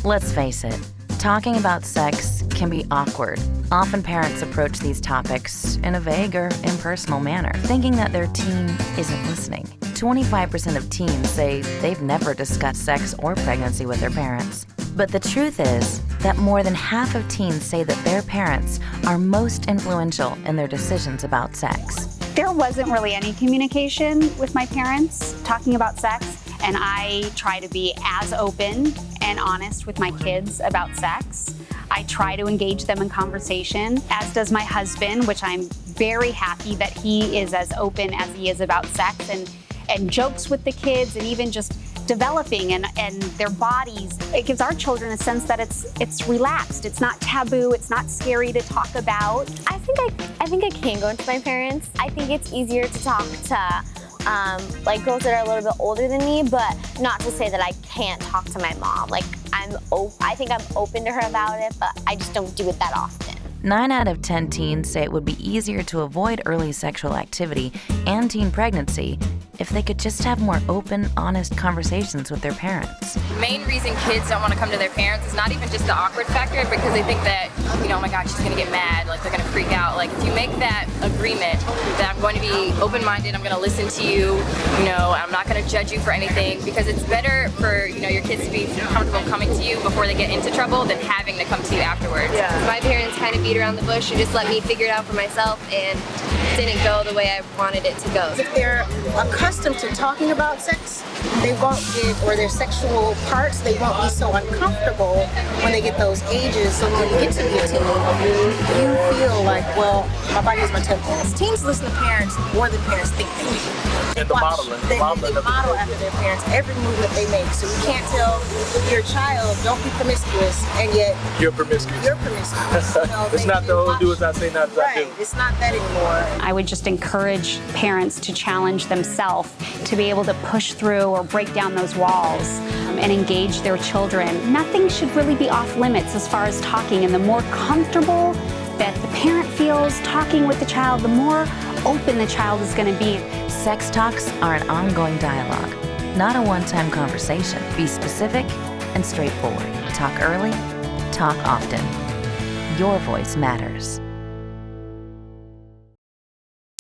Let's face it, talking about sex can be awkward. Often parents approach these topics in a vague or impersonal manner, thinking that their teen isn't listening. 25% of teens say they've never discussed sex or pregnancy with their parents. But the truth is that more than half of teens say that their parents are most influential in their decisions about sex. There wasn't really any communication with my parents talking about sex, and I try to be as open and honest with my kids about sex. I try to engage them in conversation, as does my husband, which I'm very happy that he is as open as he is about sex and jokes with the kids, and even just developing and their bodies. It gives our children a sense that it's relaxed, it's not taboo, it's not scary to talk about. I think I can go into my parents. I think it's easier to talk to like girls that are a little bit older than me, but not to say that I can't talk to my mom. Like I think I'm open to her about it, but I just don't do it that often. 9 out of 10 teens say it would be easier to avoid early sexual activity and teen pregnancy if they could just have more open, honest conversations with their parents. The main reason kids don't want to come to their parents is not even just the awkward factor, because they think that, oh my God, she's gonna get mad, like they're gonna freak out. Like if you make that agreement that I'm going to be open-minded, I'm gonna listen to you, I'm not gonna judge you for anything, because it's better for, your kids to be comfortable coming to you before they get into trouble than having to come to you afterwards. Yeah. My parents kind of beat around the bush and just let me figure it out for myself, and didn't go the way I wanted it to go. If they're accustomed to talking about sex, they won't or their sexual parts, they won't be so uncomfortable when they get those ages. So when you get to be a teen, you feel like, well, my body is my temple. Teens listen to parents more than parents think they do. And the modeling. They model after their parents, every move that they make. So you can't tell your child, don't be promiscuous, and yet you're promiscuous. It's not the old do as I say, not as I do. Right, it's not that anymore. I would just encourage parents to challenge themselves to be able to push through or break down those walls and engage their children. Nothing should really be off limits as far as talking, and the more comfortable that the parent feels talking with the child, the more open the child is going to be. Sex talks are an ongoing dialogue, not a one-time conversation. Be specific and straightforward. Talk early, talk often. Your voice matters.